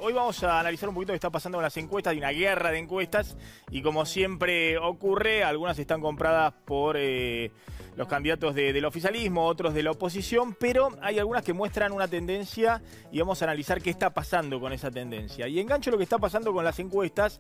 Hoy vamos a analizar un poquito qué está pasando con las encuestas. Hay una guerra de encuestas y como siempre ocurre, algunas están compradas por los candidatos del oficialismo, otros de la oposición, pero hay algunas que muestran una tendencia y vamos a analizar qué está pasando con esa tendencia. Y engancho lo que está pasando con las encuestas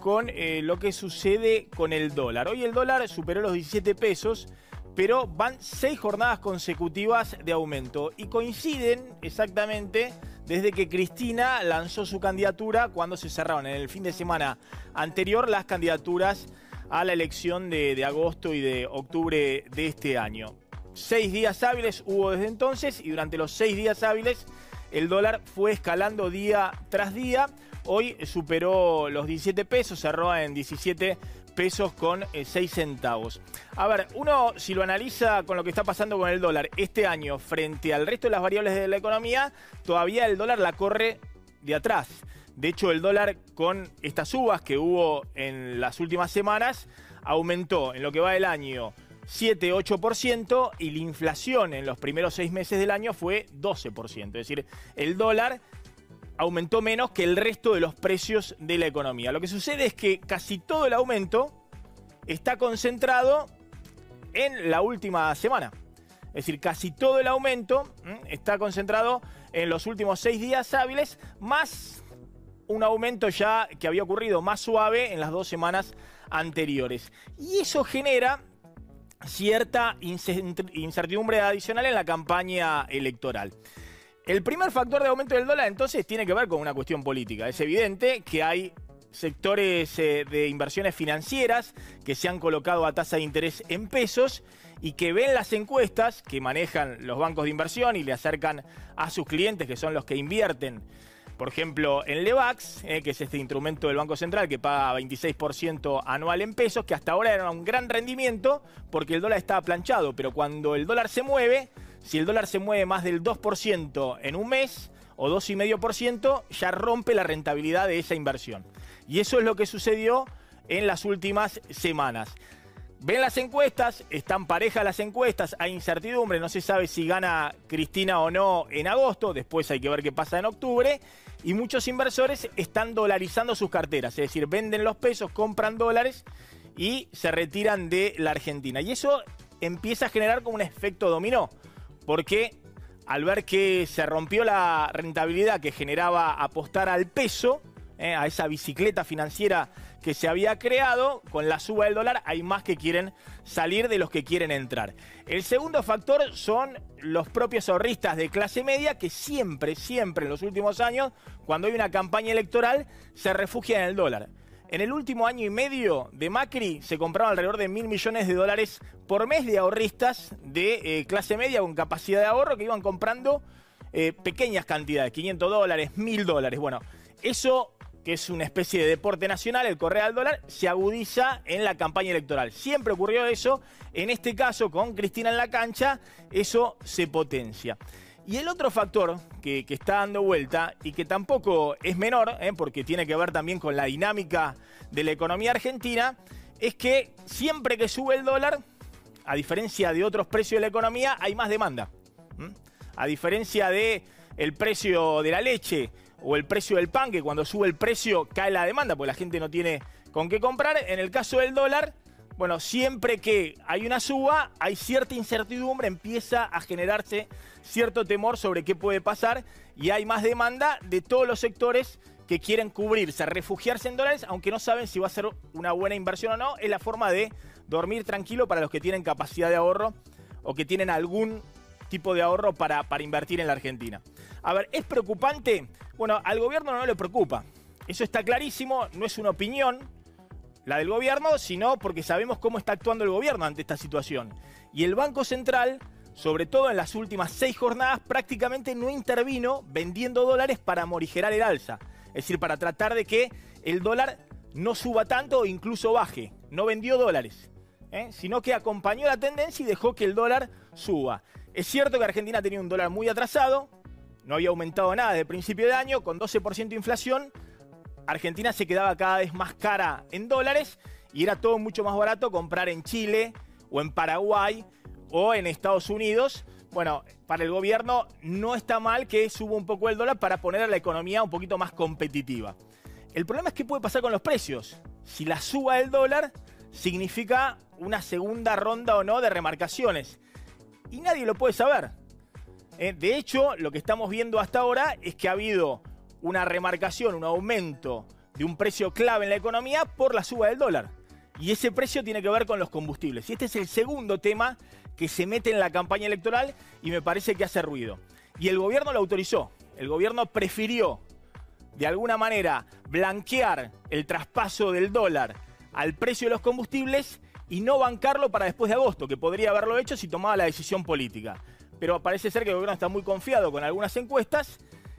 con lo que sucede con el dólar. Hoy el dólar superó los 17 pesos, pero van 6 jornadas consecutivas de aumento y coinciden exactamente desde que Cristina lanzó su candidatura cuando se cerraron en el fin de semana anterior las candidaturas a la elección de agosto y de octubre de este año. 6 días hábiles hubo desde entonces y durante los 6 días hábiles el dólar fue escalando día tras día. Hoy superó los 17 pesos, cerró en 17 pesos con 6 centavos. A ver, uno si lo analiza con lo que está pasando con el dólar este año frente al resto de las variables de la economía, todavía el dólar la corre de atrás. De hecho, el dólar con estas subas que hubo en las últimas semanas aumentó en lo que va del año 7-8% y la inflación en los primeros 6 meses del año fue 12%. Es decir, el dólar aumentó menos que el resto de los precios de la economía. Lo que sucede es que casi todo el aumento está concentrado en la última semana. Es decir, casi todo el aumento está concentrado en los últimos 6 días hábiles, más un aumento ya que había ocurrido más suave en las 2 semanas anteriores. Y eso genera cierta incertidumbre adicional en la campaña electoral. El primer factor de aumento del dólar entonces tiene que ver con una cuestión política. Es evidente que hay sectores de inversiones financieras que se han colocado a tasa de interés en pesos y que ven las encuestas que manejan los bancos de inversión y le acercan a sus clientes, que son los que invierten, por ejemplo, en Lebacs, que es este instrumento del Banco Central que paga 26% anual en pesos, que hasta ahora era un gran rendimiento porque el dólar estaba planchado, pero cuando el dólar se mueve, si el dólar se mueve más del 2% en un mes o 2,5%, ya rompe la rentabilidad de esa inversión. Y eso es lo que sucedió en las últimas semanas. Ven las encuestas, están parejas las encuestas, hay incertidumbre, no se sabe si gana Cristina o no en agosto, después hay que ver qué pasa en octubre, y muchos inversores están dolarizando sus carteras, es decir, venden los pesos, compran dólares y se retiran de la Argentina. Y eso empieza a generar como un efecto dominó, porque al ver que se rompió la rentabilidad que generaba apostar al peso, a esa bicicleta financiera que se había creado, con la suba del dólar hay más que quieren salir de los que quieren entrar. El segundo factor son los propios ahorristas de clase media que siempre en los últimos años, cuando hay una campaña electoral, se refugian en el dólar. En el último año y medio de Macri se compraron alrededor de 1.000 millones de dólares por mes de ahorristas de clase media con capacidad de ahorro que iban comprando pequeñas cantidades, 500 dólares, 1.000 dólares. Bueno, eso que es una especie de deporte nacional, el correr al dólar, se agudiza en la campaña electoral. Siempre ocurrió eso, en este caso con Cristina en la cancha, eso se potencia. Y el otro factor que está dando vuelta y que tampoco es menor, porque tiene que ver también con la dinámica de la economía argentina, es que siempre que sube el dólar, a diferencia de otros precios de la economía, hay más demanda. A diferencia del precio de la leche o el precio del pan, que cuando sube el precio cae la demanda porque la gente no tiene con qué comprar, en el caso del dólar, bueno, siempre que hay una suba, hay cierta incertidumbre, empieza a generarse cierto temor sobre qué puede pasar y hay más demanda de todos los sectores que quieren cubrirse, refugiarse en dólares, aunque no saben si va a ser una buena inversión o no. Es la forma de dormir tranquilo para los que tienen capacidad de ahorro o que tienen algún tipo de ahorro para invertir en la Argentina. A ver, ¿es preocupante? Bueno, al gobierno no le preocupa. Eso está clarísimo, no es una opinión la del gobierno, sino porque sabemos cómo está actuando el gobierno ante esta situación. Y el Banco Central, sobre todo en las últimas 6 jornadas, prácticamente no intervino vendiendo dólares para morigerar el alza. Es decir, para tratar de que el dólar no suba tanto o incluso baje. No vendió dólares, sino que acompañó la tendencia y dejó que el dólar suba. Es cierto que Argentina tenía un dólar muy atrasado, no había aumentado nada desde el principio de año, con 12% de inflación, Argentina se quedaba cada vez más cara en dólares y era todo mucho más barato comprar en Chile o en Paraguay o en Estados Unidos. Bueno, Bueno, para el gobierno no está mal que suba un poco el dólar para poner a la economía un poquito más competitiva. El problema es qué puede pasar con los precios. Si la suba del dólar significa una segunda ronda o no de remarcaciones. Y nadie lo puede saber. De hecho, lo que estamos viendo hasta ahora es que ha habido una remarcación, un aumento de un precio clave en la economía por la suba del dólar. Y ese precio tiene que ver con los combustibles. Y este es el segundo tema que se mete en la campaña electoral y me parece que hace ruido. Y el gobierno lo autorizó. El gobierno prefirió, de alguna manera, blanquear el traspaso del dólar al precio de los combustibles y no bancarlo para después de agosto, que podría haberlo hecho si tomaba la decisión política. Pero parece ser que el gobierno está muy confiado con algunas encuestas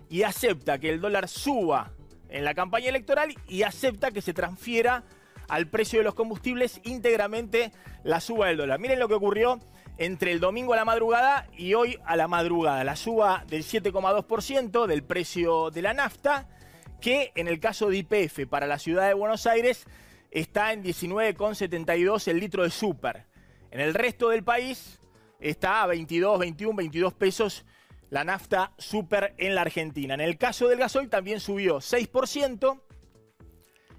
y acepta que el dólar suba en la campaña electoral y acepta que se transfiera al precio de los combustibles íntegramente la suba del dólar. Miren lo que ocurrió entre el domingo a la madrugada y hoy a la madrugada. La suba del 7,2% del precio de la nafta, que en el caso de YPF para la ciudad de Buenos Aires está en 19,72 el litro de súper. En el resto del país está a 22, 21, 22 pesos la nafta súper en la Argentina. En el caso del gasoil también subió 6%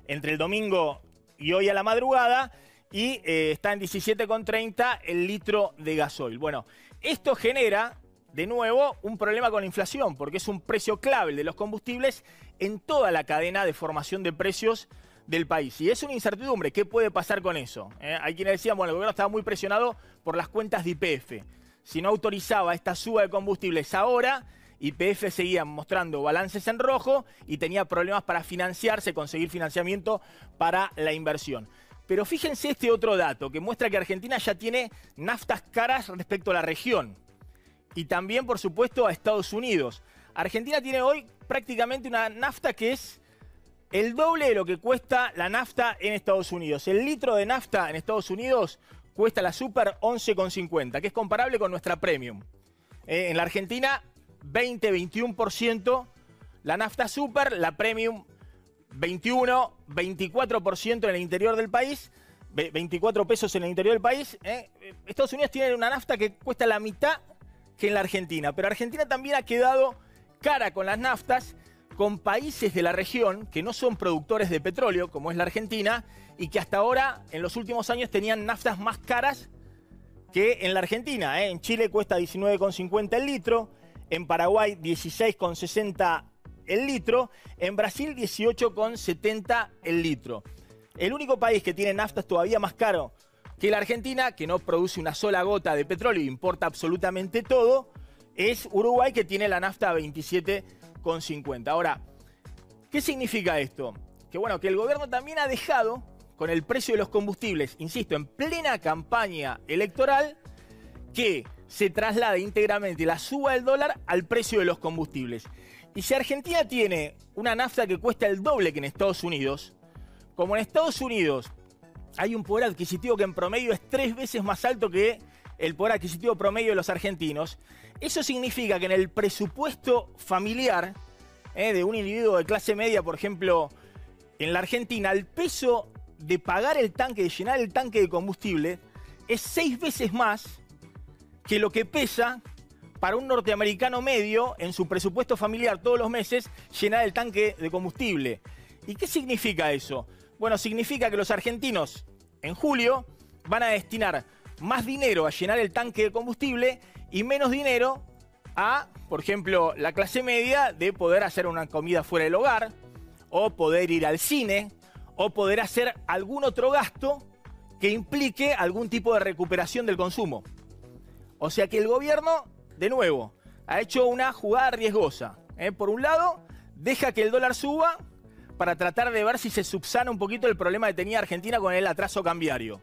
entre el domingo y hoy a la madrugada y está en 17,30 el litro de gasoil. Bueno, esto genera de nuevo un problema con la inflación porque es un precio clave de los combustibles en toda la cadena de formación de precios del país. Y es una incertidumbre. ¿Qué puede pasar con eso? Hay quienes decían, bueno, el gobierno estaba muy presionado por las cuentas de YPF. Si no autorizaba esta suba de combustibles ahora, YPF seguía mostrando balances en rojo y tenía problemas para financiarse, conseguir financiamiento para la inversión. Pero fíjense este otro dato que muestra que Argentina ya tiene naftas caras respecto a la región. Y también, por supuesto, a Estados Unidos. Argentina tiene hoy prácticamente una nafta que es el doble de lo que cuesta la nafta en Estados Unidos. El litro de nafta en Estados Unidos cuesta la Super 11,50, que es comparable con nuestra Premium. En la Argentina, 20-21% la nafta Super, la Premium 21, 24% en el interior del país, 24 pesos en el interior del país. Estados Unidos tiene una nafta que cuesta la mitad que en la Argentina, pero Argentina también ha quedado cara con las naftas con países de la región que no son productores de petróleo, como es la Argentina, y que hasta ahora, en los últimos años, tenían naftas más caras que en la Argentina. En Chile cuesta 19,50 el litro, en Paraguay 16,60 el litro, en Brasil 18,70 el litro. El único país que tiene naftas todavía más caro que la Argentina, que no produce una sola gota de petróleo e importa absolutamente todo, es Uruguay, que tiene la nafta a 27,50. Ahora, ¿qué significa esto? Que bueno, que el gobierno también ha dejado con el precio de los combustibles, insisto, en plena campaña electoral, que se traslade íntegramente la suba del dólar al precio de los combustibles. Y si Argentina tiene una nafta que cuesta el doble que en Estados Unidos, como en Estados Unidos hay un poder adquisitivo que en promedio es 3 veces más alto que el poder adquisitivo promedio de los argentinos, eso significa que en el presupuesto familiar de un individuo de clase media, por ejemplo, en la Argentina, el peso de pagar el tanque, de llenar el tanque de combustible, es 6 veces más que lo que pesa para un norteamericano medio en su presupuesto familiar todos los meses llenar el tanque de combustible. ¿Y qué significa eso? Bueno, significa que los argentinos en julio van a destinar más dinero a llenar el tanque de combustible y menos dinero a, por ejemplo, la clase media de poder hacer una comida fuera del hogar, o poder ir al cine, o poder hacer algún otro gasto que implique algún tipo de recuperación del consumo. O sea que el gobierno, de nuevo, ha hecho una jugada riesgosa. Por un lado, deja que el dólar suba para tratar de ver si se subsana un poquito el problema que tenía Argentina con el atraso cambiario.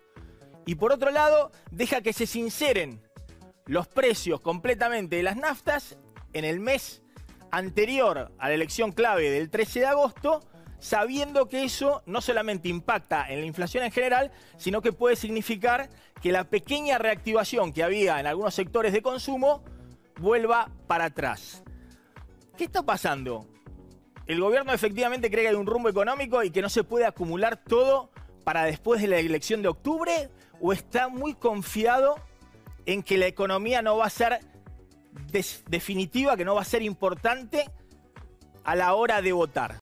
Y por otro lado, deja que se sinceren los precios completamente de las naftas en el mes anterior a la elección clave del 13 de agosto, sabiendo que eso no solamente impacta en la inflación en general, sino que puede significar que la pequeña reactivación que había en algunos sectores de consumo vuelva para atrás. ¿Qué está pasando? ¿El gobierno efectivamente cree que hay un rumbo económico y que no se puede acumular todo para después de la elección de octubre? ¿O está muy confiado en que la economía no va a ser definitiva, que no va a ser importante a la hora de votar.